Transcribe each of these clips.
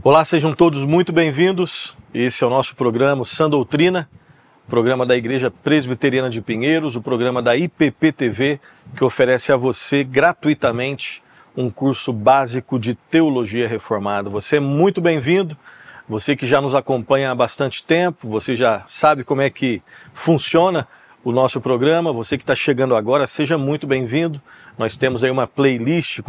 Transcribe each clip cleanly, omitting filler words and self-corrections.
Olá, sejam todos muito bem-vindos. Esse é o nosso programa, o Sã Doutrina, programa da Igreja Presbiteriana de Pinheiros, o programa da IPP-TV, que oferece a você gratuitamente um curso básico de Teologia Reformada. Você é muito bem-vindo, você que já nos acompanha há bastante tempo, você já sabe como é que funciona o nosso programa, você que está chegando agora, seja muito bem-vindo. Nós temos aí uma playlist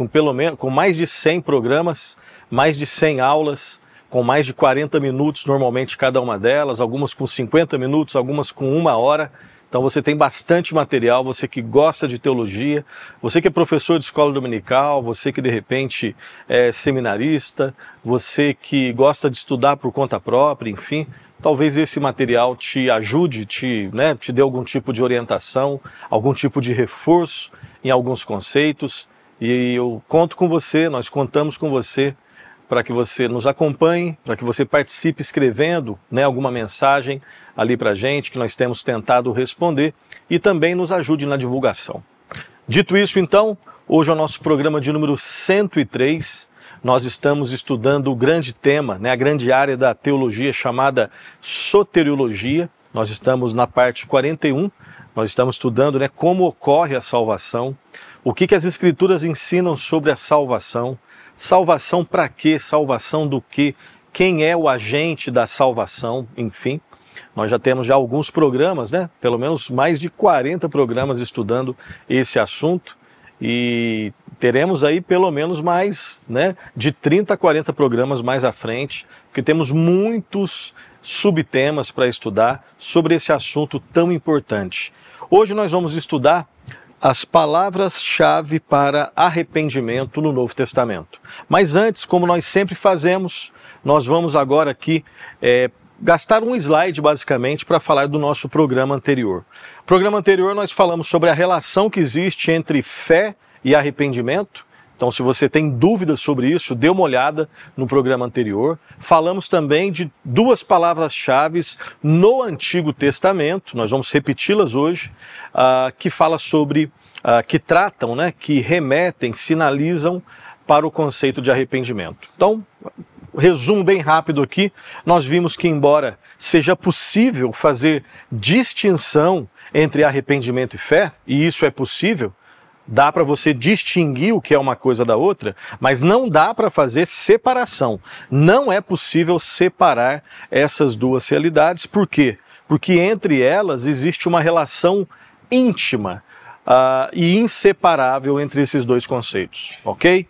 com mais de 100 programas, mais de 100 aulas, com mais de 40 minutos normalmente cada uma delas, algumas com 50 minutos, algumas com 1 hora. Então você tem bastante material, você que gosta de teologia, você que é professor de escola dominical, você que de repente é seminarista, você que gosta de estudar por conta própria, enfim, talvez esse material te ajude, te dê algum tipo de orientação, algum tipo de reforço em alguns conceitos. E eu conto com você, nós contamos com você, para que você nos acompanhe, para que você participe escrevendo alguma mensagem ali para a gente, que nós temos tentado responder, e também nos ajude na divulgação. Dito isso, então, hoje é o nosso programa de número 103, nós estamos estudando o grande tema, a grande área da teologia chamada soteriologia. Nós estamos na parte 41, nós estamos estudando como ocorre a salvação, o que as Escrituras ensinam sobre a salvação. Salvação para quê? Salvação do quê? Quem é o agente da salvação? Enfim, nós já temos alguns programas, pelo menos mais de 40 programas estudando esse assunto, e teremos aí pelo menos mais de 30 a 40 programas mais à frente, porque temos muitos subtemas para estudar sobre esse assunto tão importante. Hoje nós vamos estudar as palavras-chave para arrependimento no Novo Testamento. Mas antes, como nós sempre fazemos, nós vamos agora aqui gastar um slide basicamente para falar do nosso programa anterior. No programa anterior nós falamos sobre a relação que existe entre fé e arrependimento. Então, se você tem dúvidas sobre isso, dê uma olhada no programa anterior. Falamos também de duas palavras-chave no Antigo Testamento, nós vamos repeti-las hoje, que fala sobre, que tratam, que remetem, sinalizam para o conceito de arrependimento. Então, resumo bem rápido aqui, nós vimos que embora seja possível fazer distinção entre arrependimento e fé, e isso é possível, dá para você distinguir o que é uma coisa da outra, mas não dá para fazer separação. Não é possível separar essas duas realidades. Por quê? Porque entre elas existe uma relação íntima e inseparável entre esses dois conceitos, ok?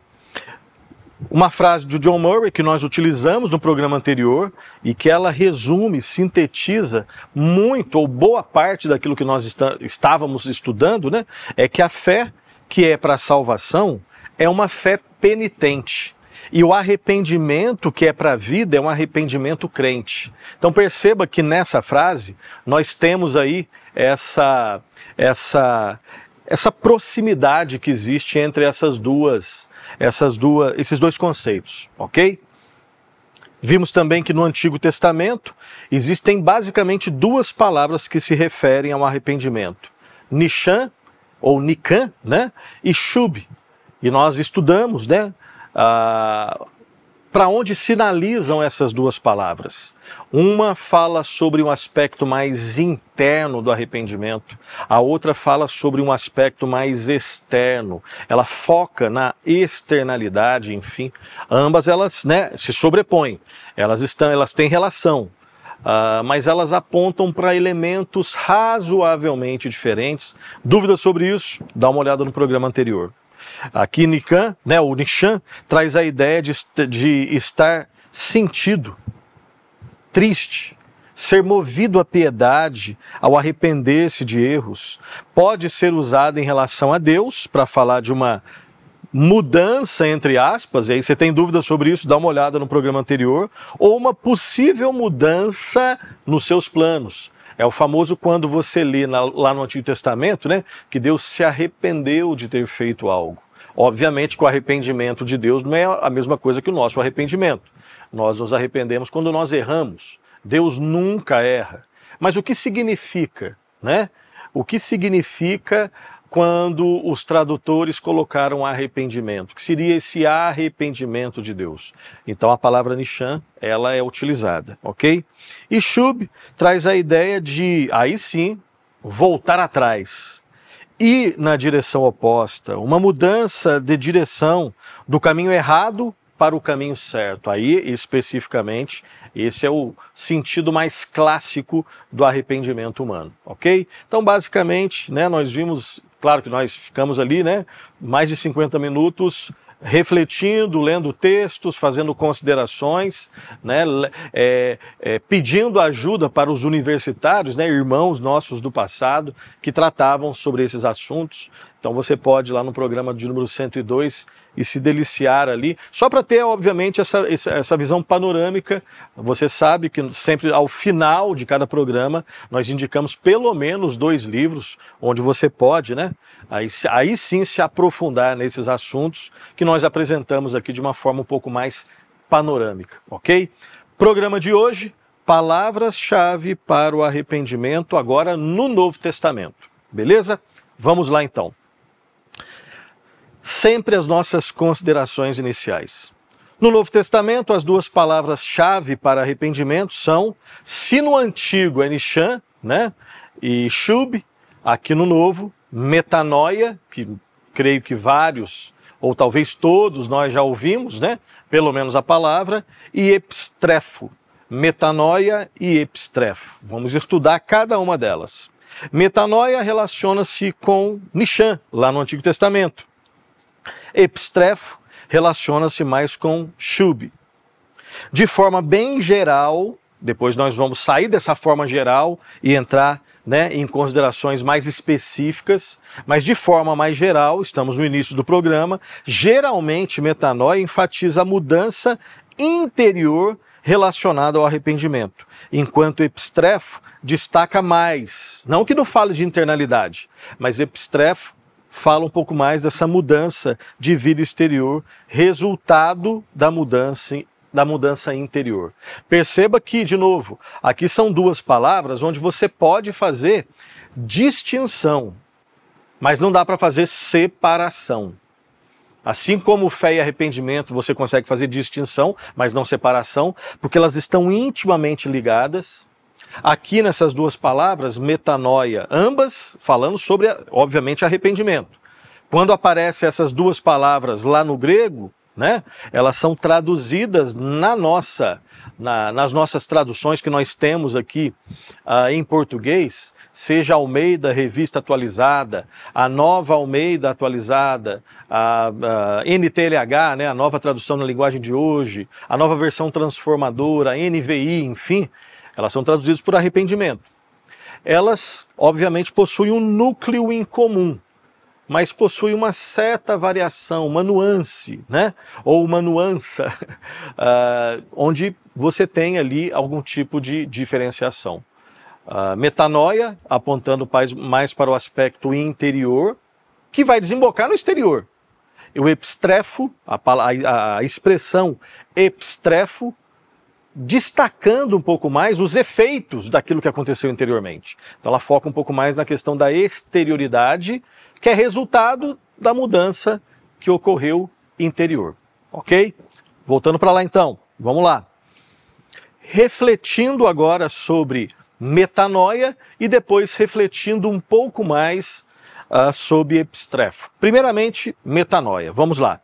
Uma frase de John Murray que nós utilizamos no programa anterior e que ela resume, sintetiza muito ou boa parte daquilo que nós estávamos estudando, é que a fé que é para a salvação é uma fé penitente. E o arrependimento que é para a vida é um arrependimento crente. Então perceba que nessa frase nós temos aí essa proximidade que existe entre esses dois conceitos, ok? Vimos também que no Antigo Testamento existem basicamente duas palavras que se referem ao arrependimento. Nishan, ou Nikan, e Shub. E nós estudamos, para onde sinalizam essas duas palavras. Uma fala sobre um aspecto mais interno do arrependimento, a outra fala sobre um aspecto mais externo. Ela foca na externalidade, enfim. Ambas elas se sobrepõem, elas têm relação. Mas elas apontam para elementos razoavelmente diferentes. Dúvidas sobre isso? Dá uma olhada no programa anterior. Aqui Nikan, o Nishan, traz a ideia de estar sentido, triste, ser movido à piedade, ao arrepender-se de erros. Pode ser usado em relação a Deus, para falar de uma mudança, entre aspas, e aí você tem dúvidas sobre isso, dá uma olhada no programa anterior, ou uma possível mudança nos seus planos. É o famoso quando você lê lá no Antigo Testamento, que Deus se arrependeu de ter feito algo. Obviamente que o arrependimento de Deus não é a mesma coisa que o nosso arrependimento. Nós nos arrependemos quando nós erramos. Deus nunca erra. Mas o que significa, O que significa quando os tradutores colocaram arrependimento, que seria esse arrependimento de Deus. Então a palavra Nishan, ela é utilizada, ok? E Shub traz a ideia de, aí sim, voltar atrás, ir na direção oposta, uma mudança de direção do caminho errado para o caminho certo. Aí, especificamente, esse é o sentido mais clássico do arrependimento humano, ok? Então, basicamente, né, nós vimos, claro que nós ficamos ali, né, mais de 50 minutos refletindo, lendo textos, fazendo considerações, né, pedindo ajuda para os universitários, né, irmãos nossos do passado, que tratavam sobre esses assuntos. Então você pode ir lá no programa de número 102 e se deliciar ali, só para ter, obviamente, essa visão panorâmica. Você sabe que sempre ao final de cada programa nós indicamos pelo menos 2 livros, onde você pode, né, aí sim se aprofundar nesses assuntos que nós apresentamos aqui de uma forma um pouco mais panorâmica, ok? Programa de hoje, palavras-chave para o arrependimento agora no Novo Testamento, beleza? Vamos lá então. Sempre as nossas considerações iniciais. No Novo Testamento, as 2 palavras-chave para arrependimento são, se no Antigo é Nishan, né, e Shub, aqui no Novo, metanoia, que creio que vários, ou talvez todos nós já ouvimos, né, pelo menos a palavra, e epistrefo, metanoia e epistrefo. Vamos estudar cada uma delas. Metanoia relaciona-se com Nishan, lá no Antigo Testamento. Epistrefo relaciona-se mais com Shub. De forma bem geral, depois nós vamos sair dessa forma geral e entrar, né, em considerações mais específicas, mas de forma mais geral, estamos no início do programa, geralmente metanoia enfatiza a mudança interior relacionada ao arrependimento, enquanto epistrefo destaca mais, não que não fale de internalidade, mas epistrefo fala um pouco mais dessa mudança de vida exterior, resultado da mudança interior. Perceba que, de novo, aqui são 2 palavras onde você pode fazer distinção, mas não dá para fazer separação. Assim como fé e arrependimento você consegue fazer distinção, mas não separação, porque elas estão intimamente ligadas. Aqui nessas 2 palavras, metanoia, ambas falando sobre, obviamente, arrependimento. Quando aparecem essas 2 palavras lá no grego, né, elas são traduzidas nas nossas traduções que nós temos aqui em português, seja a Almeida Revista Atualizada, a Nova Almeida Atualizada, a NTLH, né, a nova tradução na linguagem de hoje, a nova versão transformadora, a NVI, enfim, elas são traduzidas por arrependimento. Elas, obviamente, possuem um núcleo em comum, mas possuem uma certa variação, uma nuance, né? Ou uma nuança, onde você tem ali algum tipo de diferenciação. Metanoia, apontando mais para o aspecto interior, que vai desembocar no exterior. E o epistrefo, a expressão epistrefo, destacando um pouco mais os efeitos daquilo que aconteceu interiormente. Então ela foca um pouco mais na questão da exterioridade, que é resultado da mudança que ocorreu interior. Ok? Voltando para lá então, vamos lá. Refletindo agora sobre metanoia e depois refletindo um pouco mais sobre epistrefo. Primeiramente, metanoia. Vamos lá.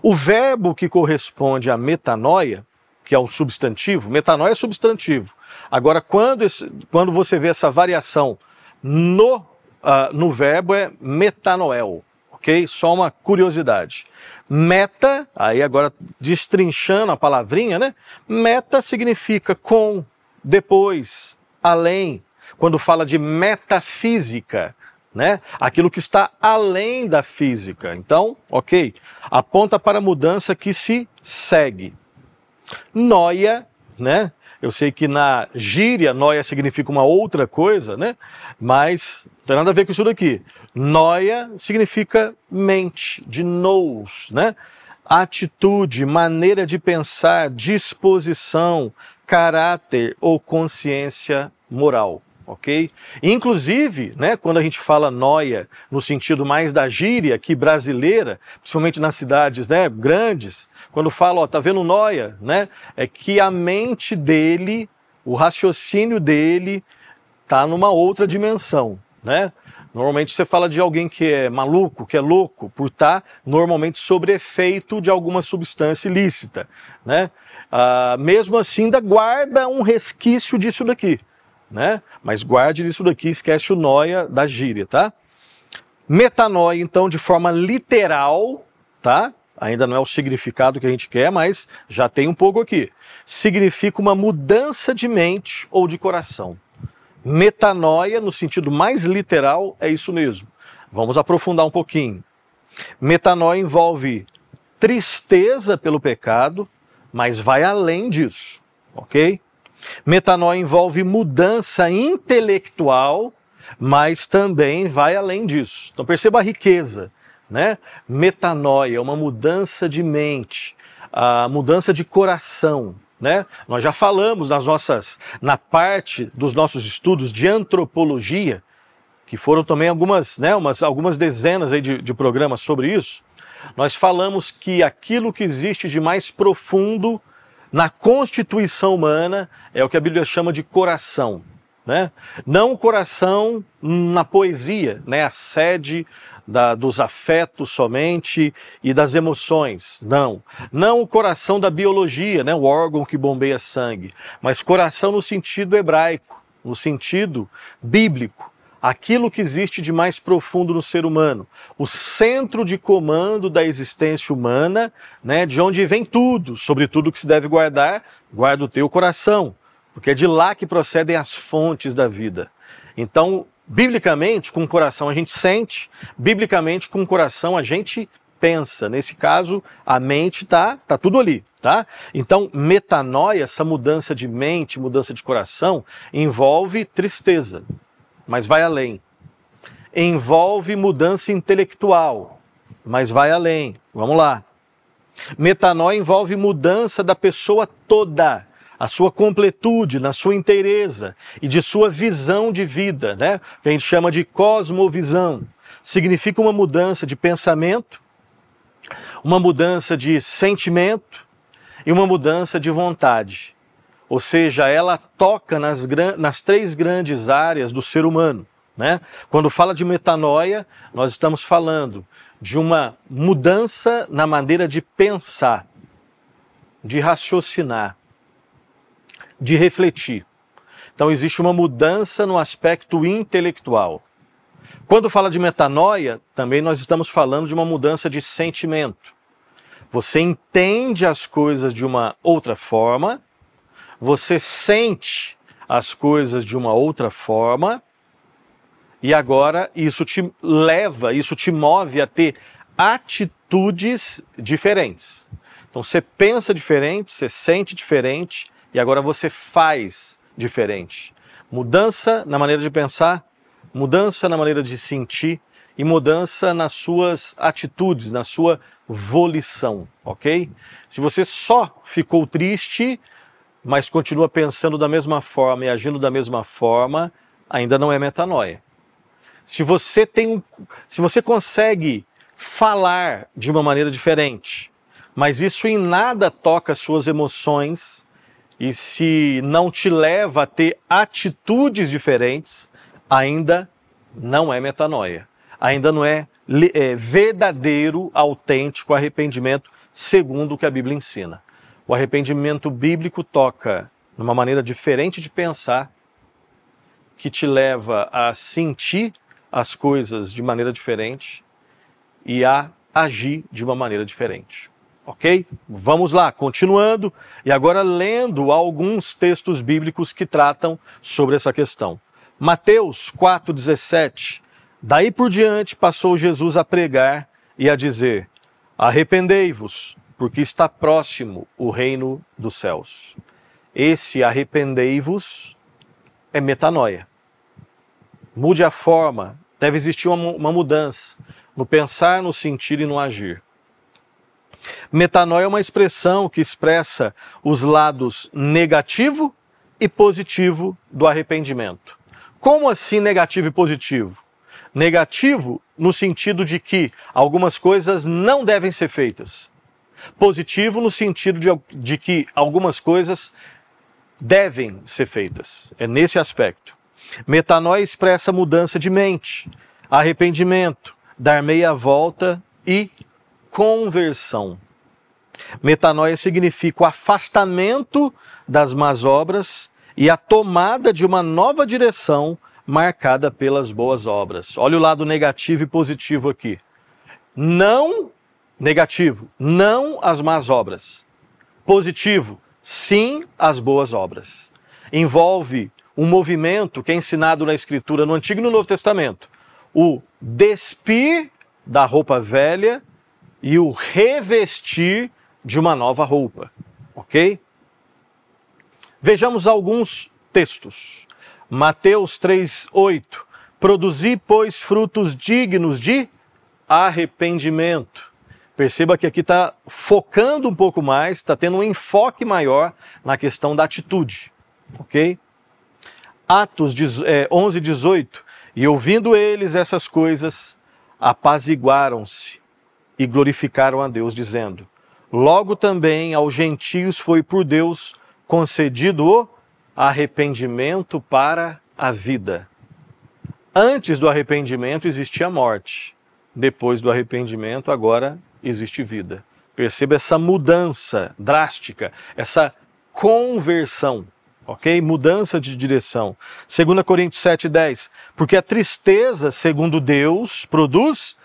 O verbo que corresponde a metanoia, que é o substantivo, metanoia é substantivo. Agora, quando você vê essa variação no verbo, é metanoel, ok? Só uma curiosidade. Meta, aí agora destrinchando a palavrinha, né? Meta significa com, depois, além. Quando fala de metafísica, né? Aquilo que está além da física. Então, ok, aponta para a mudança que se segue. Noia, né? Eu sei que na gíria, noia significa uma outra coisa, né? Mas não tem nada a ver com isso daqui. Noia significa mente, de nous, né? Atitude, maneira de pensar, disposição, caráter ou consciência moral. ok? Inclusive, né, quando a gente fala noia no sentido mais da gíria aqui brasileira, principalmente nas cidades, né, grandes, quando fala, ó, tá vendo noia, né, é que a mente dele, o raciocínio dele tá numa outra dimensão, né? Normalmente você fala de alguém que é maluco, que é louco, por estar normalmente sob efeito de alguma substância ilícita, né? Mesmo assim, ainda guarda um resquício disso daqui, né? Mas guarde isso daqui, esquece o noia da gíria, tá? Metanoia, então, de forma literal, tá? Ainda não é o significado que a gente quer, mas já tem um pouco aqui. Significa uma mudança de mente ou de coração. Metanoia, no sentido mais literal, é isso mesmo. Vamos aprofundar um pouquinho. Metanoia envolve tristeza pelo pecado, mas vai além disso, ok? Metanoia envolve mudança intelectual, mas também vai além disso. Então perceba a riqueza, né? Metanoia é uma mudança de mente, a mudança de coração, né? Nós já falamos na parte dos nossos estudos de antropologia, que foram também algumas dezenas aí de programas sobre isso. Nós falamos que aquilo que existe de mais profundo na constituição humana é o que a Bíblia chama de coração, né? Não o coração na poesia, né? A sede dos afetos somente e das emoções, não o coração da biologia, né? O órgão que bombeia sangue, mas coração no sentido hebraico, no sentido bíblico, aquilo que existe de mais profundo no ser humano, o centro de comando da existência humana, né? De onde vem tudo, sobre tudo que se deve guardar, guarda o teu coração, porque é de lá que procedem as fontes da vida. Então, biblicamente, com o coração a gente sente, biblicamente, com o coração a gente pensa. Nesse caso, a mente tá tudo ali, tá? Então, metanoia, essa mudança de mente, mudança de coração, envolve tristeza, mas vai além. Envolve mudança intelectual, mas vai além. Vamos lá. Metanoia envolve mudança da pessoa toda, a sua completude, na sua inteireza e de sua visão de vida, né? Que a gente chama de cosmovisão. Significa uma mudança de pensamento, uma mudança de sentimento e uma mudança de vontade. Ou seja, ela toca nas três grandes áreas do ser humano, né? Quando fala de metanoia, nós estamos falando de uma mudança na maneira de pensar, de raciocinar, de refletir. Então existe uma mudança no aspecto intelectual. Quando fala de metanoia, também nós estamos falando de uma mudança de sentimento. Você entende as coisas de uma outra forma, você sente as coisas de uma outra forma, e agora isso te move a ter atitudes diferentes. Então você pensa diferente, você sente diferente, e agora você faz diferente. Mudança na maneira de pensar, mudança na maneira de sentir e mudança nas suas atitudes, na sua volição, ok? Se você só ficou triste, mas continua pensando da mesma forma e agindo da mesma forma, ainda não é metanoia. Se você consegue falar de uma maneira diferente, mas isso em nada toca as suas emoções, e se não te leva a ter atitudes diferentes, ainda não é metanoia. Ainda não é verdadeiro, autêntico arrependimento, segundo o que a Bíblia ensina. O arrependimento bíblico toca numa maneira diferente de pensar, que te leva a sentir as coisas de maneira diferente e a agir de uma maneira diferente. Ok? Vamos lá, continuando e agora lendo alguns textos bíblicos que tratam sobre essa questão. Mateus 4,17. Daí por diante passou Jesus a pregar e a dizer: arrependei-vos, porque está próximo o reino dos céus. Esse arrependei-vos é metanoia. Mude a forma, deve existir uma mudança no pensar, no sentir e no agir. Metanoia é uma expressão que expressa os lados negativo e positivo do arrependimento. Como assim negativo e positivo? Negativo no sentido de que algumas coisas não devem ser feitas. Positivo no sentido de que algumas coisas devem ser feitas. É nesse aspecto. Metanoia expressa mudança de mente, arrependimento, dar meia volta e conversão. Metanoia significa o afastamento das más obras e a tomada de uma nova direção marcada pelas boas obras. Olha o lado negativo e positivo aqui. Não negativo, não as más obras. Positivo, sim as boas obras. Envolve um movimento que é ensinado na Escritura no Antigo e no Novo Testamento. O despir da roupa velha e o revestir de uma nova roupa, ok? Vejamos alguns textos. Mateus 3:8. Produzi, pois, frutos dignos de arrependimento. Perceba que aqui está focando um pouco mais, está tendo um enfoque maior na questão da atitude, ok? Atos 11:18. E ouvindo eles essas coisas, apaziguaram-se e glorificaram a Deus, dizendo: logo também aos gentios foi por Deus concedido o arrependimento para a vida. Antes do arrependimento existia morte. Depois do arrependimento, agora existe vida. Perceba essa mudança drástica, essa conversão, ok? Mudança de direção. 2 Coríntios 7:10. Porque a tristeza, segundo Deus, produz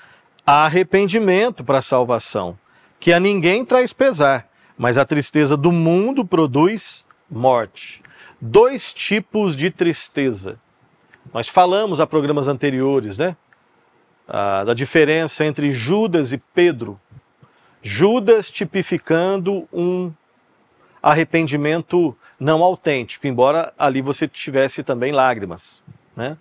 arrependimento para a salvação, que a ninguém traz pesar, mas a tristeza do mundo produz morte. Dois tipos de tristeza. Nós falamos a programas anteriores, né? Da diferença entre Judas e Pedro. Judas tipificando um arrependimento não autêntico, embora ali você tivesse também lágrimas, né?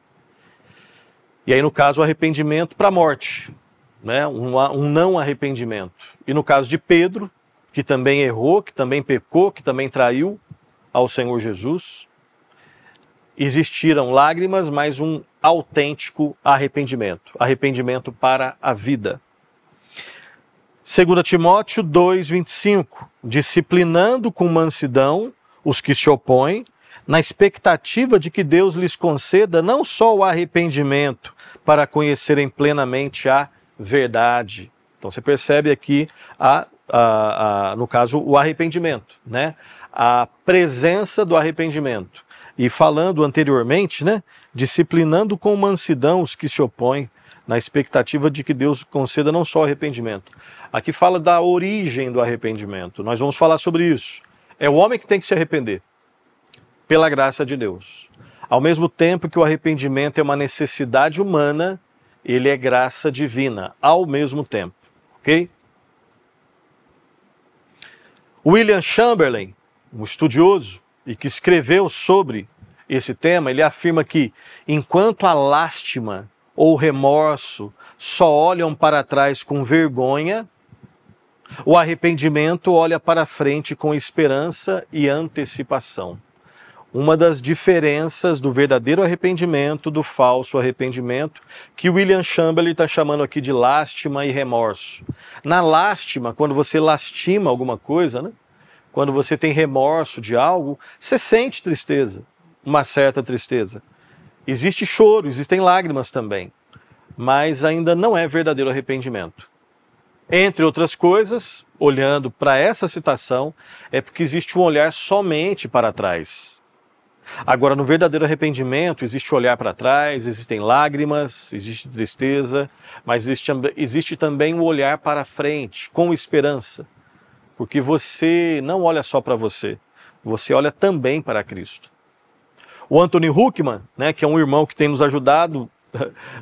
E aí no caso o arrependimento para a morte, né? Um não arrependimento. E no caso de Pedro, que também errou, que também pecou, que também traiu ao Senhor Jesus, existiram lágrimas, mas um autêntico arrependimento. Arrependimento para a vida. 2 Timóteo 2:25. Disciplinando com mansidão os que se opõem, na expectativa de que Deus lhes conceda não só o arrependimento para conhecerem plenamente a verdade. Então você percebe aqui, no caso, o arrependimento, né? A presença do arrependimento. E falando anteriormente, né? Disciplinando com mansidão os que se opõem, na expectativa de que Deus conceda não só o arrependimento. Aqui fala da origem do arrependimento. Nós vamos falar sobre isso. É o homem que tem que se arrepender, pela graça de Deus. Ao mesmo tempo que o arrependimento é uma necessidade humana, ele é graça divina, ao mesmo tempo. Ok? William Chamberlain, um estudioso e que escreveu sobre esse tema, ele afirma que enquanto a lástima ou remorso só olham para trás com vergonha, o arrependimento olha para frente com esperança e antecipação. Uma das diferenças do verdadeiro arrependimento do falso arrependimento, que William Chamberlain está chamando aqui de lástima e remorso. Na lástima, quando você lastima alguma coisa, né? Quando você tem remorso de algo, você sente tristeza, uma certa tristeza. Existe choro, existem lágrimas também, mas ainda não é verdadeiro arrependimento. Entre outras coisas, olhando para essa citação, é porque existe um olhar somente para trás. Agora, no verdadeiro arrependimento, existe olhar para trás, existem lágrimas, existe tristeza, mas existe também um olhar para frente, com esperança. Porque você não olha só para você, você olha também para Cristo. O Anthony Huckman, né, que é um irmão que tem nos ajudado,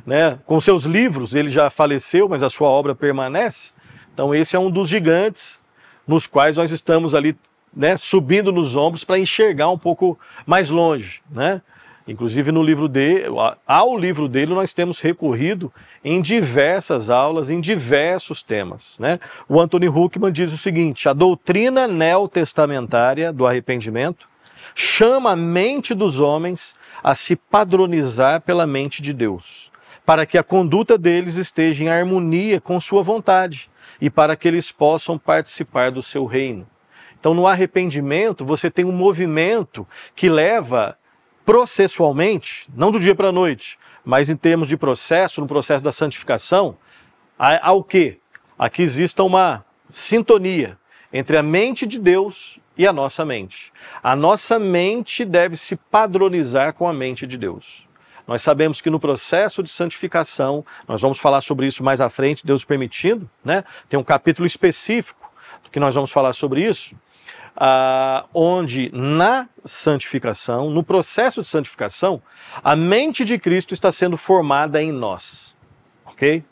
né, com seus livros, ele já faleceu, mas a sua obra permanece. Então esse é um dos gigantes nos quais nós estamos ali, né, subindo nos ombros para enxergar um pouco mais longe, né? Inclusive no livro dele, ao livro dele nós temos recorrido em diversas aulas, em diversos temas, né? O Anthony Huckman diz o seguinte: a doutrina neotestamentária do arrependimento chama a mente dos homens a se padronizar pela mente de Deus, para que a conduta deles esteja em harmonia com sua vontade e para que eles possam participar do seu reino. Então, no arrependimento, você tem um movimento que leva processualmente, não do dia para a noite, mas em termos de processo, no processo da santificação, ao quê? A que exista uma sintonia entre a mente de Deus e a nossa mente. A nossa mente deve se padronizar com a mente de Deus. Nós sabemos que no processo de santificação, nós vamos falar sobre isso mais à frente, Deus permitindo, né? Tem um capítulo específico que nós vamos falar sobre isso, onde na santificação, no processo de santificação, a mente de Cristo está sendo formada em nós, ok?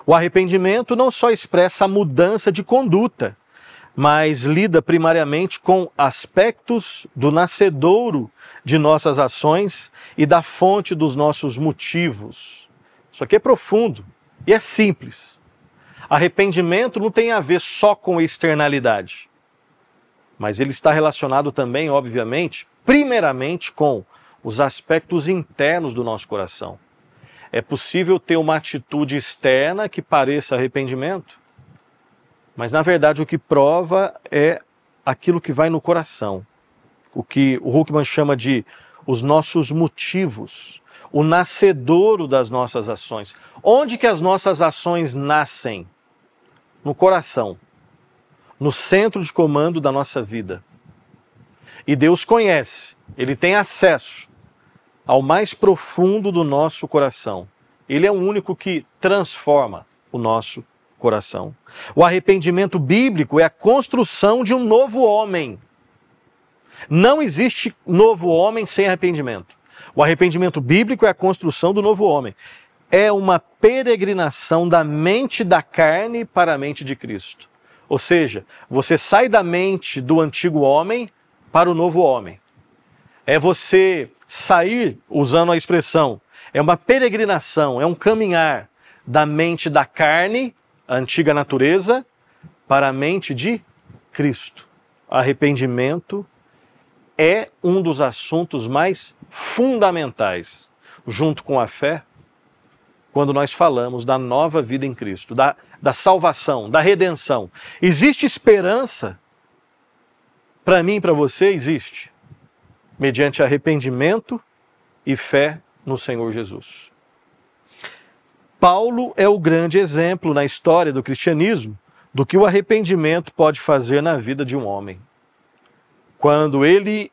O arrependimento não só expressa a mudança de conduta, mas lida primariamente com aspectos do nascedouro de nossas ações e da fonte dos nossos motivos. Isso aqui é profundo e é simples. Arrependimento não tem a ver só com externalidade, mas ele está relacionado também, obviamente, primeiramente com os aspectos internos do nosso coração. É possível ter uma atitude externa que pareça arrependimento, mas na verdade o que prova é aquilo que vai no coração. O que o Huckman chama de os nossos motivos, o nascedouro das nossas ações. Onde que as nossas ações nascem? No coração, no centro de comando da nossa vida. E Deus conhece, Ele tem acesso ao mais profundo do nosso coração. Ele é o único que transforma o nosso coração. O arrependimento bíblico é a construção de um novo homem. Não existe novo homem sem arrependimento. O arrependimento bíblico é a construção do novo homem. É uma peregrinação da mente da carne para a mente de Cristo. Ou seja, você sai da mente do antigo homem para o novo homem. É você sair, usando a expressão, é uma peregrinação, é um caminhar da mente da carne, a antiga natureza, para a mente de Cristo. Arrependimento é um dos assuntos mais fundamentais, junto com a fé, quando nós falamos da nova vida em Cristo, da salvação, da redenção. Existe esperança? Para mim e para você, existe. Mediante arrependimento e fé no Senhor Jesus. Paulo é o grande exemplo na história do cristianismo do que o arrependimento pode fazer na vida de um homem. Quando ele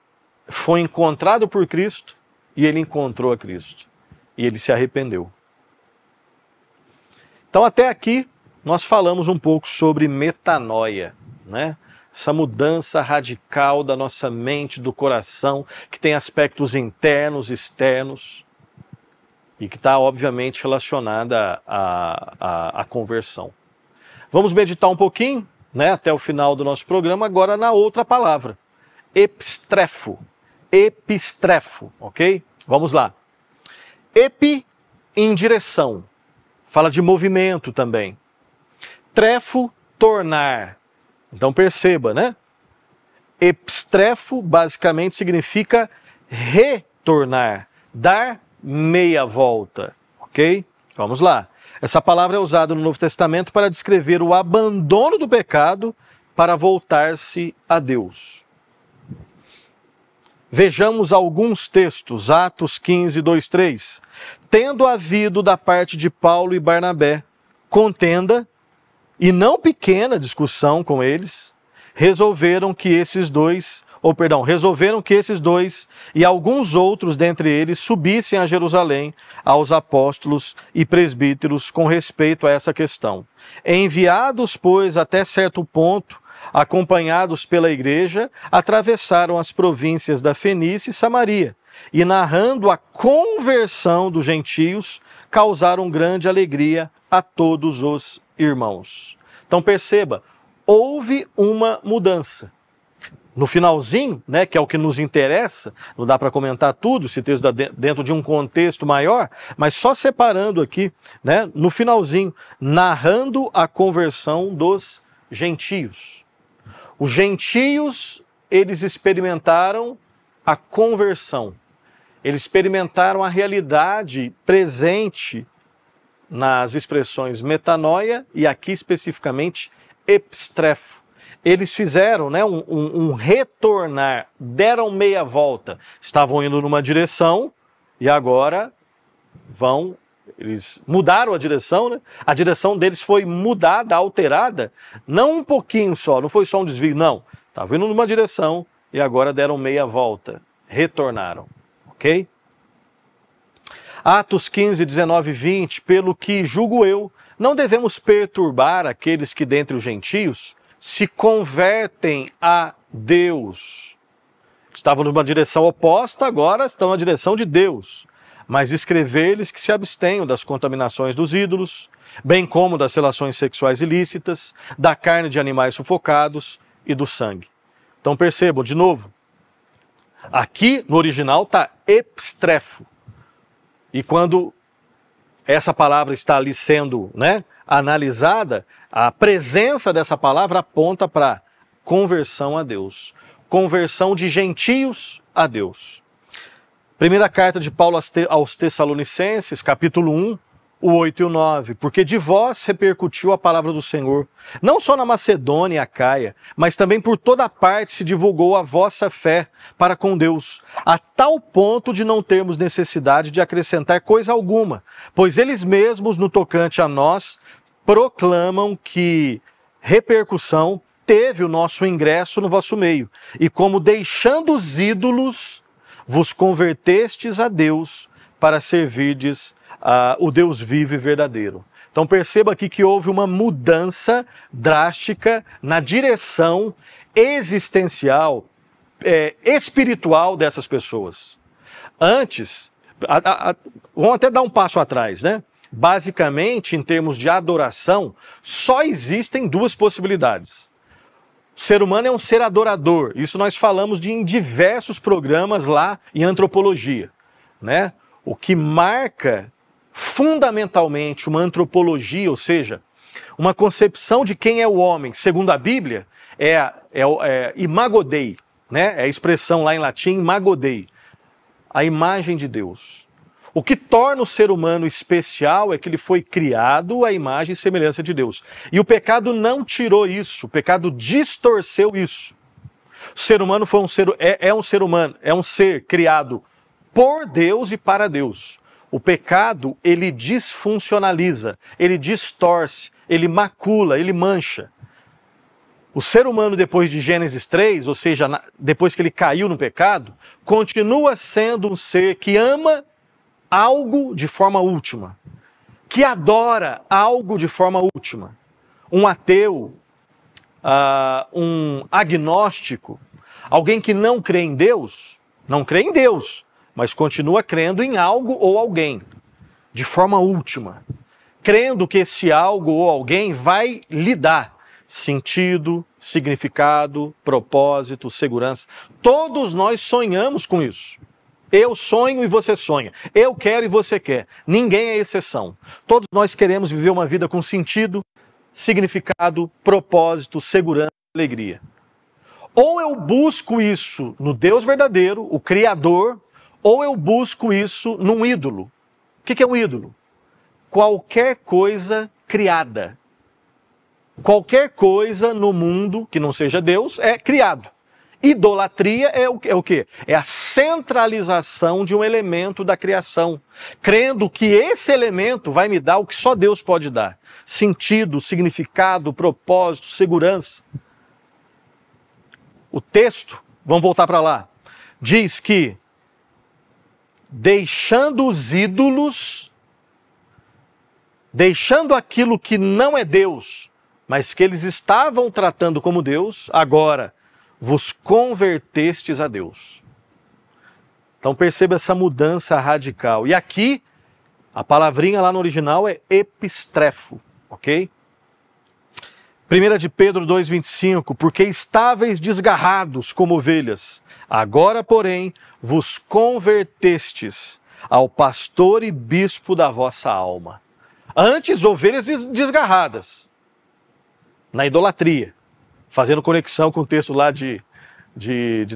foi encontrado por Cristo e ele encontrou a Cristo. E ele se arrependeu. Então até aqui nós falamos um pouco sobre metanoia, né? Essa mudança radical da nossa mente, do coração, que tem aspectos internos, externos, e que está obviamente relacionada à conversão. Vamos meditar um pouquinho, né, até o final do nosso programa, agora na outra palavra, epistrefo. Epistrefo, ok? Vamos lá. Epi, em direção. Fala de movimento também. Trefo, tornar. Então perceba, né? Epistrefo basicamente significa retornar, dar meia volta, ok? Vamos lá. Essa palavra é usada no Novo Testamento para descrever o abandono do pecado para voltar-se a Deus. Vejamos alguns textos, Atos 15, 2, 3. Tendo havido da parte de Paulo e Barnabé contenda e não pequena discussão com eles, resolveram que esses dois e alguns outros dentre eles subissem a Jerusalém aos apóstolos e presbíteros com respeito a essa questão. Enviados, pois, até certo ponto, acompanhados pela igreja, atravessaram as províncias da Fenícia e Samaria, e narrando a conversão dos gentios, causaram grande alegria a todos os irmãos. Então perceba, houve uma mudança. No finalzinho, né, que é o que nos interessa, não dá para comentar tudo, esse texto está dentro de um contexto maior, mas só separando aqui, né, no finalzinho, narrando a conversão dos gentios. Os gentios, eles experimentaram a conversão. Eles experimentaram a realidade presente nas expressões metanoia e aqui especificamente epistrefo. Eles fizeram, né, um retornar, deram meia volta. Estavam indo numa direção e agora eles mudaram a direção, né? A direção deles foi mudada, alterada, não um pouquinho só, não foi só um desvio, não. Estavam indo numa direção e agora deram meia volta, retornaram, ok? Atos 15, 19 e 20, pelo que julgo eu, não devemos perturbar aqueles que dentre os gentios se convertem a Deus. Estavam numa direção oposta, agora estão na direção de Deus. Mas escrever-lhes que se abstenham das contaminações dos ídolos, bem como das relações sexuais ilícitas, da carne de animais sufocados e do sangue. Então percebam, de novo, aqui no original está epistrefo. E quando essa palavra está ali sendo, né, analisada, a presença dessa palavra aponta para conversão a Deus. Conversão de gentios a Deus. Primeira carta de Paulo aos Tessalonicenses, capítulo 1, o 8 e o 9. Porque de vós repercutiu a palavra do Senhor, não só na Macedônia e Acaia, mas também por toda parte se divulgou a vossa fé para com Deus, a tal ponto de não termos necessidade de acrescentar coisa alguma, pois eles mesmos, no tocante a nós, proclamam que repercussão teve o nosso ingresso no vosso meio, e como deixando os ídolos, vos convertestes a Deus para servirdes o Deus vivo e verdadeiro. Então perceba aqui que houve uma mudança drástica na direção existencial, espiritual dessas pessoas. Antes, vamos até dar um passo atrás, né? Basicamente, em termos de adoração, só existem duas possibilidades. O ser humano é um ser adorador. Isso nós falamos em diversos programas lá em antropologia, né? O que marca fundamentalmente uma antropologia, ou seja, uma concepção de quem é o homem, segundo a Bíblia, é imago Dei, né? É a expressão lá em latim, imago Dei, a imagem de Deus. O que torna o ser humano especial é que ele foi criado à imagem e semelhança de Deus. E o pecado não tirou isso, o pecado distorceu isso. O ser humano foi um ser criado por Deus e para Deus. O pecado, ele disfuncionaliza, ele distorce, ele macula, ele mancha. O ser humano, depois de Gênesis 3, ou seja, depois que ele caiu no pecado, continua sendo um ser que ama algo de forma última, que adora algo de forma última. Um ateu, um agnóstico, alguém que não crê em Deus, mas continua crendo em algo ou alguém, de forma última, crendo que esse algo ou alguém vai lhe dar sentido, significado, propósito, segurança. Todos nós sonhamos com isso. Eu sonho e você sonha. Eu quero e você quer. Ninguém é exceção. Todos nós queremos viver uma vida com sentido, significado, propósito, segurança e alegria. Ou eu busco isso no Deus verdadeiro, o Criador, ou eu busco isso num ídolo. O que é um ídolo? Qualquer coisa criada. Qualquer coisa no mundo que não seja Deus é criado. Idolatria é o quê? É a centralização de um elemento da criação, crendo que esse elemento vai me dar o que só Deus pode dar. Sentido, significado, propósito, segurança. O texto, vamos voltar para lá, diz que deixando os ídolos, deixando aquilo que não é Deus, mas que eles estavam tratando como Deus, agora vos convertestes a Deus. Então perceba essa mudança radical. E aqui, a palavrinha lá no original é epistrefo, ok? 1 de Pedro 2,25, porque estáveis desgarrados como ovelhas, agora, porém, vos convertestes ao pastor e bispo da vossa alma. Antes, ovelhas desgarradas, na idolatria, fazendo conexão com o texto lá de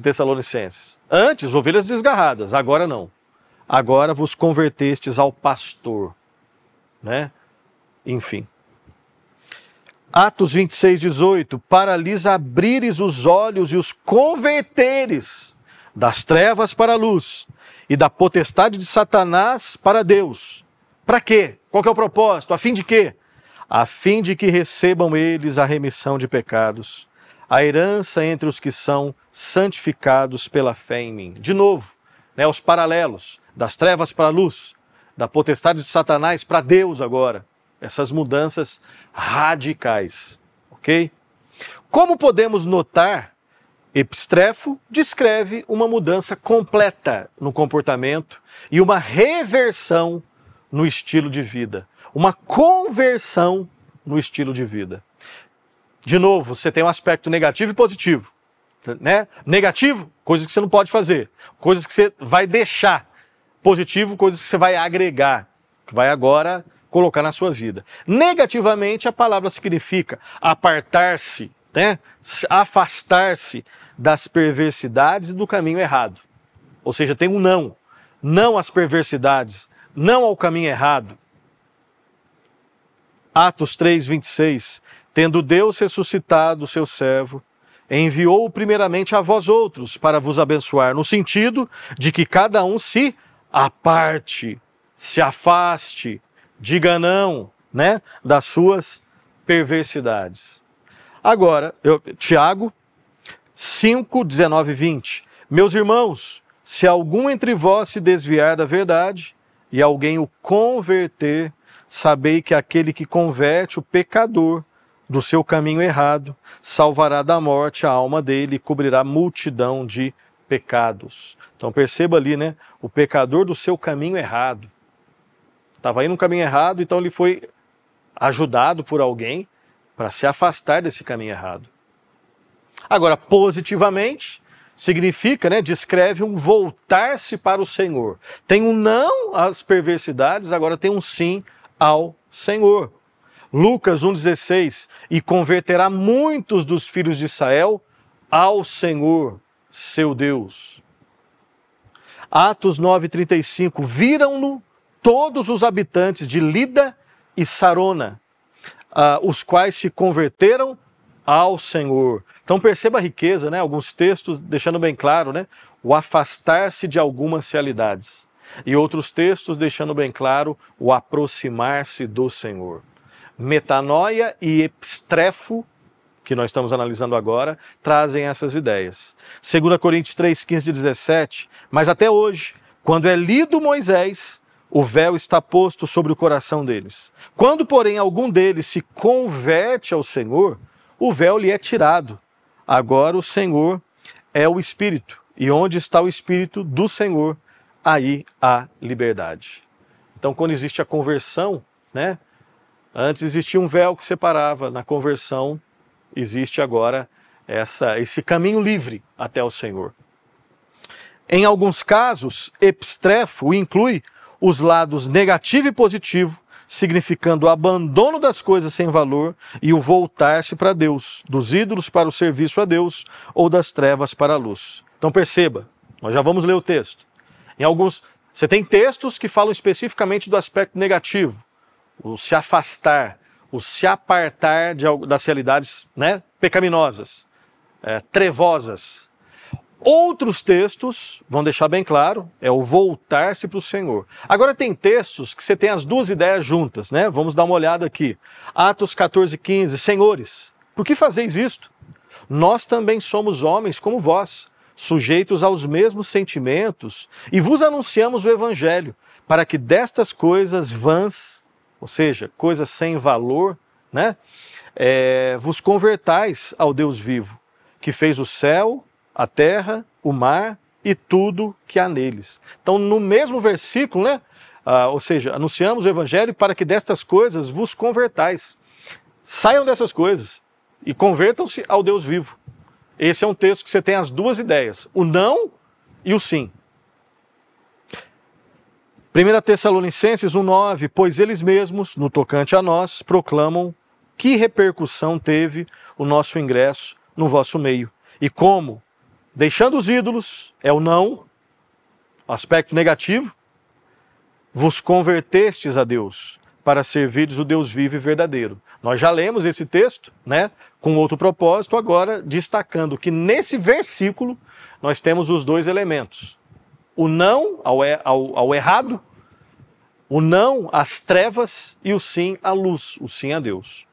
Tessalonicenses. Antes, ovelhas desgarradas, agora não. agora vos convertestes ao pastor, né? Enfim. Atos 26, 18, para lhes abrires os olhos e os converteres das trevas para a luz e da potestade de Satanás para Deus. Para quê? Qual que é o propósito? A fim de quê? A fim de que recebam eles a remissão de pecados, a herança entre os que são santificados pela fé em mim. De novo, né, os paralelos, das trevas para a luz, da potestade de Satanás para Deus agora. Essas mudanças radicais, ok? Como podemos notar, Epistrefo descreve uma mudança completa no comportamento e uma reversão no estilo de vida, uma conversão no estilo de vida. De novo, você tem um aspecto negativo e positivo, né? Negativo, coisas que você não pode fazer, coisas que você vai deixar. Positivo, coisas que você vai agregar, que vai agora colocar na sua vida. Negativamente, a palavra significa apartar-se, né? Afastar-se das perversidades e do caminho errado. Ou seja, tem um não. Não às perversidades, não ao caminho errado. Atos 3, 26. Tendo Deus ressuscitado o seu servo, enviou-o primeiramente a vós outros para vos abençoar, no sentido de que cada um se aparte, se afaste, diga não, né, das suas perversidades. Agora, Tiago 5, 19 e 20. Meus irmãos, se algum entre vós se desviar da verdade e alguém o converter, sabei que aquele que converte o pecador do seu caminho errado salvará da morte a alma dele e cobrirá multidão de pecados. Então perceba ali, né, o pecador do seu caminho errado. Estava indo no caminho errado, então ele foi ajudado por alguém para se afastar desse caminho errado. Agora, positivamente, significa, né, descreve um voltar-se para o Senhor. Tem um não às perversidades, agora tem um sim ao Senhor. Lucas 1,16, e converterá muitos dos filhos de Israel ao Senhor, seu Deus. Atos 9,35, viram-no todos os habitantes de Lida e Sarona, os quais se converteram ao Senhor. Então perceba a riqueza, né? Alguns textos deixando bem claro, né, o afastar-se de algumas realidades. E outros textos deixando bem claro o aproximar-se do Senhor. Metanoia e epistrefo, que nós estamos analisando agora, trazem essas ideias. 2 Coríntios 3, 15 e 17, mas até hoje, quando é lido Moisés, o véu está posto sobre o coração deles. Quando, porém, algum deles se converte ao Senhor, o véu lhe é tirado. Agora o Senhor é o Espírito, e onde está o Espírito do Senhor, aí há liberdade. Então, quando existe a conversão, né? Antes existia um véu que separava, na conversão existe agora esse caminho livre até o Senhor. Em alguns casos, epistrefo inclui os lados negativo e positivo, significando o abandono das coisas sem valor e o voltar-se para Deus, dos ídolos para o serviço a Deus ou das trevas para a luz. Então perceba, nós já vamos ler o texto. Em alguns, você tem textos que falam especificamente do aspecto negativo, o se afastar, o se apartar das realidades, né, pecaminosas, trevosas. Outros textos vão deixar bem claro, é o voltar-se para o Senhor. Agora tem textos que você tem as duas ideias juntas, né? Vamos dar uma olhada aqui. Atos 14, 15. Senhores, por que fazeis isto? Nós também somos homens como vós, sujeitos aos mesmos sentimentos, e vos anunciamos o Evangelho, para que destas coisas vãs, ou seja, coisas sem valor, né, vos convertais ao Deus vivo, que fez o céu, a terra, o mar e tudo que há neles. Então, no mesmo versículo, né, ou seja, anunciamos o Evangelho para que destas coisas vos convertais. Saiam dessas coisas e convertam-se ao Deus vivo. Esse é um texto que você tem as duas ideias, o não e o sim. 1 Tessalonicenses 1,9, pois eles mesmos, no tocante a nós, proclamam que repercussão teve o nosso ingresso no vosso meio. E como, deixando os ídolos, é o não, aspecto negativo, vos convertestes a Deus, para servirdes o Deus vivo e verdadeiro. Nós já lemos esse texto, né, com outro propósito, agora destacando que nesse versículo nós temos os dois elementos. O não ao errado, o não às trevas e o sim à luz, o sim a Deus.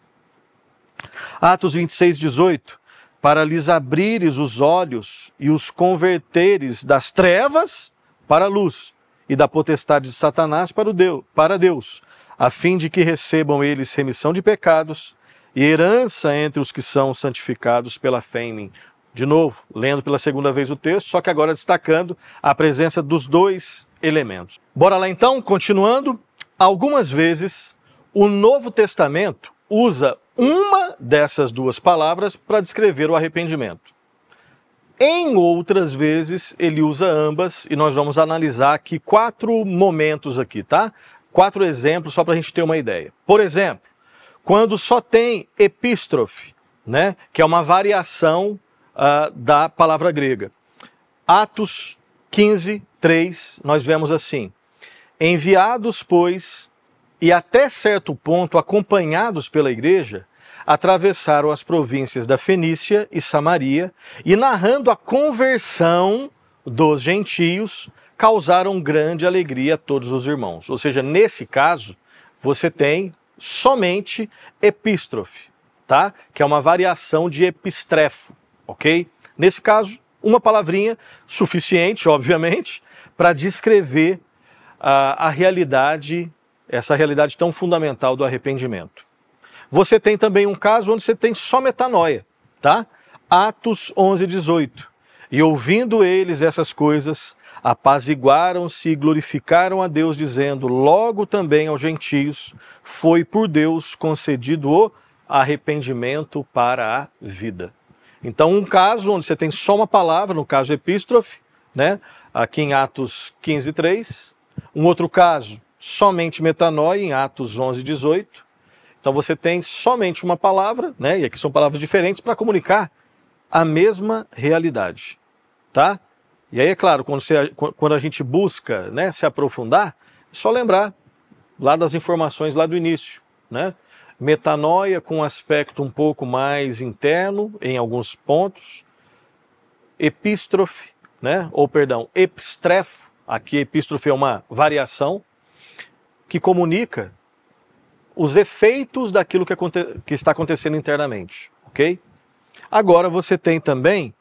Atos 26, 18. Para lhes abrires os olhos e os converteres das trevas para a luz e da potestade de Satanás para Deus, a fim de que recebam eles remissão de pecados e herança entre os que são santificados pela fé em mim. De novo, lendo pela segunda vez o texto, só que agora destacando a presença dos dois elementos. Bora lá então, continuando. Algumas vezes o Novo Testamento usa uma dessas duas palavras para descrever o arrependimento. Em outras vezes ele usa ambas e nós vamos analisar aqui 4 momentos aqui, tá? 4 exemplos só para a gente ter uma ideia. Por exemplo, quando só tem epístrofe, né, que é uma variação da palavra grega. Atos 15, 3, nós vemos assim: enviados, pois, e até certo ponto acompanhados pela igreja, atravessaram as províncias da Fenícia e Samaria e, narrando a conversão dos gentios, causaram grande alegria a todos os irmãos. Ou seja, nesse caso, você tem somente epístrofe, tá? Que é uma variação de epistrefo, ok? Nesse caso, uma palavrinha suficiente, obviamente, para descrever a realidade, essa realidade tão fundamental do arrependimento. Você tem também um caso onde você tem só metanoia, tá? Atos 11, 18. E ouvindo eles essas coisas, apaziguaram-se e glorificaram a Deus, dizendo: logo também aos gentios foi por Deus concedido o arrependimento para a vida. Então, um caso onde você tem só uma palavra, no caso epístrofe, né? Aqui em Atos 15, 3. Um outro caso, somente metanoia, em Atos 11, 18. Então você tem somente uma palavra, né? E aqui são palavras diferentes para comunicar a mesma realidade, tá? E aí, é claro, quando a gente busca, né, se aprofundar, é só lembrar lá das informações lá do início, né? Metanoia com um aspecto um pouco mais interno em alguns pontos, epístrofe, né? Ou perdão, epistrefo, aqui epístrofe é uma variação que comunica os efeitos daquilo que está acontecendo internamente, ok? Agora você tem também,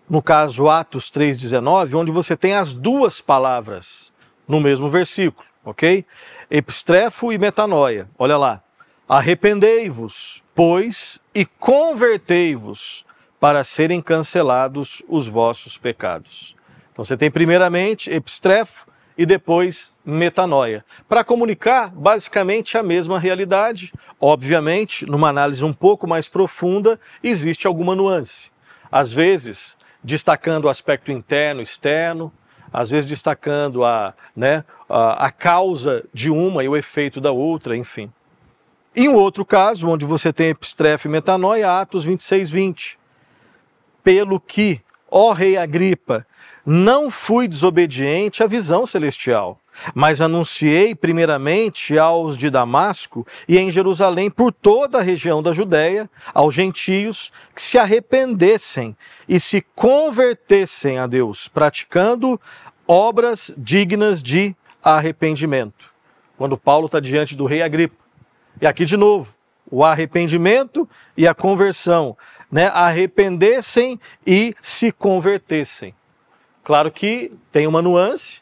no caso Atos 3,19, onde você tem as duas palavras no mesmo versículo, ok? Epistrefo e metanoia, olha lá. Arrependei-vos, pois, e convertei-vos, para serem cancelados os vossos pecados. Então você tem primeiramente epistrefo e depois metanoia, para comunicar basicamente a mesma realidade. Obviamente, numa análise um pouco mais profunda, existe alguma nuance. Às vezes, destacando o aspecto interno, externo, às vezes destacando a causa de uma e o efeito da outra, enfim. Em um outro caso, onde você tem epistrefo e metanoia, Atos 26, 20. Pelo que, ó rei Agripa, não fui desobediente à visão celestial, mas anunciei primeiramente aos de Damasco e em Jerusalém por toda a região da Judéia, aos gentios, que se arrependessem e se convertessem a Deus, praticando obras dignas de arrependimento. Quando Paulo está diante do rei Agripa. E aqui de novo, o arrependimento e a conversão, né? Arrependessem e se convertessem. Claro que tem uma nuance,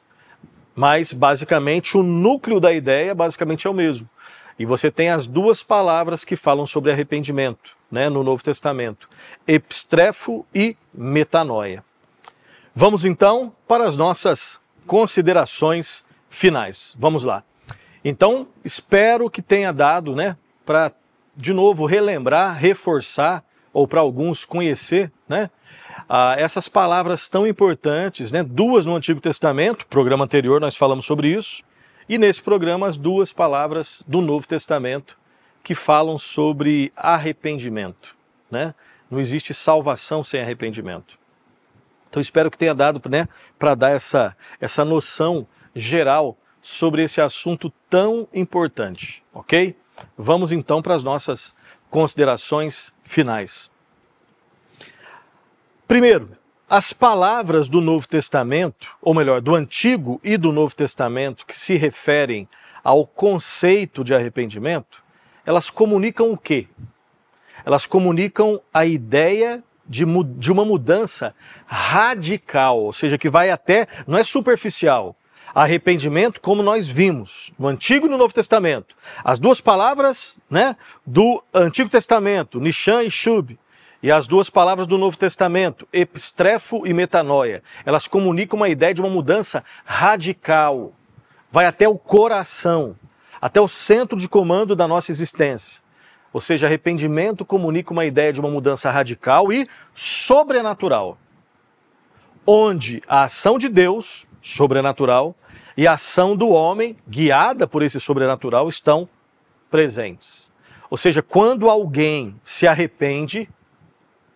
mas basicamente o núcleo da ideia basicamente é o mesmo. E você tem as duas palavras que falam sobre arrependimento, né, no Novo Testamento: epistrefo e metanoia. Vamos então para as nossas considerações finais. Vamos lá. Então, espero que tenha dado, né, para de novo relembrar, reforçar, ou para alguns conhecer, né, essas palavras tão importantes, né, duas no Antigo Testamento, programa anterior nós falamos sobre isso, e nesse programa as duas palavras do Novo Testamento que falam sobre arrependimento, né? Não existe salvação sem arrependimento. Então espero que tenha dado, né, para dar essa noção geral sobre esse assunto tão importante, ok? Vamos então para as nossas considerações finais. Primeiro, as palavras do Novo Testamento, ou melhor, do Antigo e do Novo Testamento, que se referem ao conceito de arrependimento, elas comunicam o quê? Elas comunicam a ideia de uma mudança radical, ou seja, que vai até, não é superficial, arrependimento como nós vimos no Antigo e no Novo Testamento. As duas palavras, né, do Antigo Testamento, Nishan e Shub, e as duas palavras do Novo Testamento, epistrefo e metanoia, elas comunicam uma ideia de uma mudança radical. Vai até o coração, até o centro de comando da nossa existência. Ou seja, arrependimento comunica uma ideia de uma mudança radical e sobrenatural, onde a ação de Deus, sobrenatural, e a ação do homem, guiada por esse sobrenatural, estão presentes. Ou seja, quando alguém se arrepende,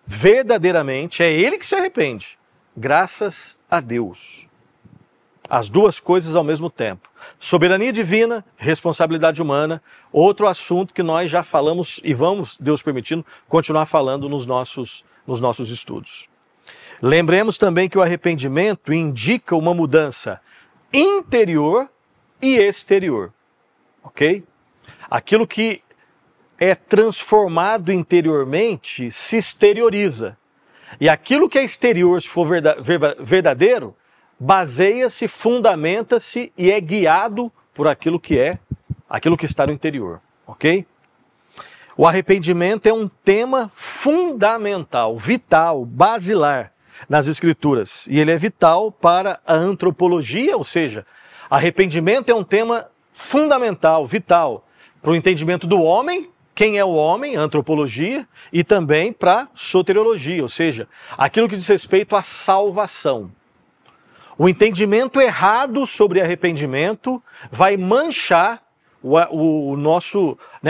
verdadeiramente é ele que se arrepende, graças a Deus. As duas coisas ao mesmo tempo. Soberania divina, responsabilidade humana, outro assunto que nós já falamos e vamos, Deus permitindo, continuar falando nos nossos estudos. Lembremos também que o arrependimento indica uma mudança interior e exterior, ok? Aquilo que é transformado interiormente se exterioriza. E aquilo que é exterior, se for verdadeiro, baseia-se, fundamenta-se e é guiado por aquilo que está no interior, ok? O arrependimento é um tema fundamental, vital, basilar nas Escrituras. E ele é vital para a antropologia, ou seja, arrependimento é um tema fundamental, vital, para o entendimento do homem, quem é o homem, antropologia, e também para a soteriologia, ou seja, aquilo que diz respeito à salvação. O entendimento errado sobre arrependimento vai manchar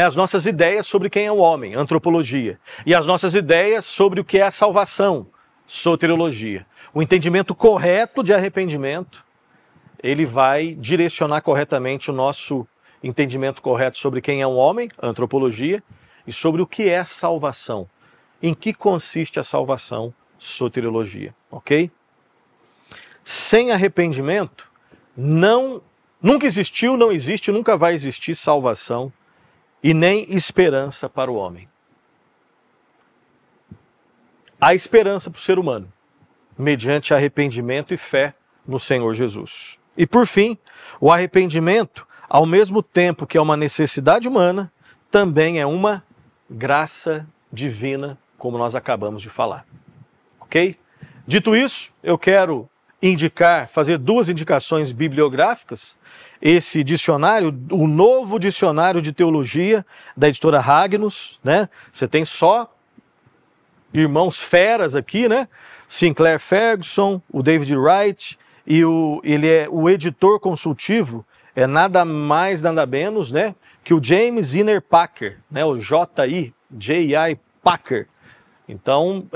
as nossas ideias sobre quem é o homem, antropologia, e as nossas ideias sobre o que é a salvação, soteriologia. O entendimento correto de arrependimento, ele vai direcionar corretamente o nosso entendimento correto sobre quem é o homem, antropologia, e sobre o que é a salvação. Em que consiste a salvação, soteriologia, ok? Sem arrependimento, nunca existiu, não existe, nunca vai existir salvação e nem esperança para o homem. Há esperança para o ser humano, mediante arrependimento e fé no Senhor Jesus. E por fim, o arrependimento, ao mesmo tempo que é uma necessidade humana, também é uma graça divina, como nós acabamos de falar. Ok? Dito isso, eu quero fazer duas indicações bibliográficas. Esse dicionário, o novo dicionário de teologia da editora Ragnus, né? Você tem só irmãos feras aqui, né? Sinclair Ferguson, o David Wright, e ele é o editor consultivo, é nada mais, nada menos, né, que o James Inner Packer, né, o J.I. Packer. Então,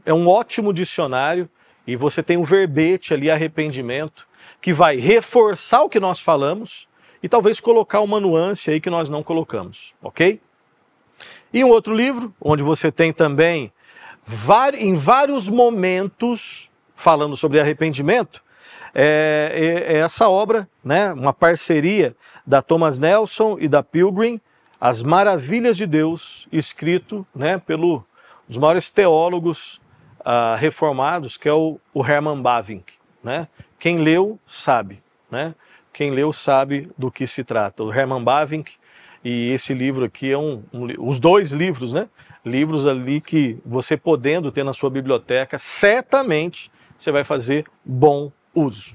é um ótimo dicionário, e você tem um verbete ali, arrependimento, que vai reforçar o que nós falamos e talvez colocar uma nuance aí que nós não colocamos, ok? E um outro livro, onde você tem também, em vários momentos, falando sobre arrependimento, é essa obra, né, uma parceria da Thomas Nelson e da Pilgrim, As Maravilhas de Deus, escrito, né, pelo um dos maiores teólogos reformados, que é o Herman Bavinck, né? Quem leu sabe, né? Quem leu sabe do que se trata. O Herman Bavinck, e esse livro aqui os dois livros, né? Livros ali que você podendo ter na sua biblioteca, certamente você vai fazer bom uso.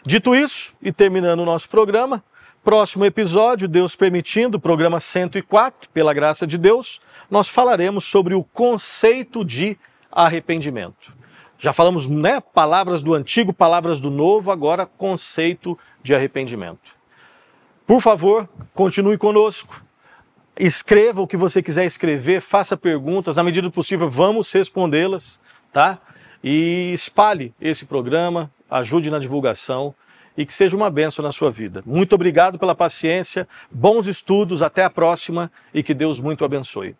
Dito isso, e terminando o nosso programa, próximo episódio, Deus permitindo, programa 104, pela graça de Deus, nós falaremos sobre o conceito de arrependimento. Já falamos, né, palavras do Antigo, palavras do Novo, agora conceito de arrependimento. Por favor, continue conosco, escreva o que você quiser escrever, faça perguntas, na medida do possível vamos respondê-las, tá? E espalhe esse programa, ajude na divulgação e que seja uma bênção na sua vida. Muito obrigado pela paciência, bons estudos, até a próxima e que Deus muito abençoe.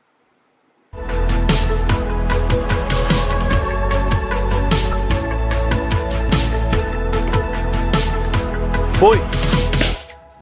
Foi!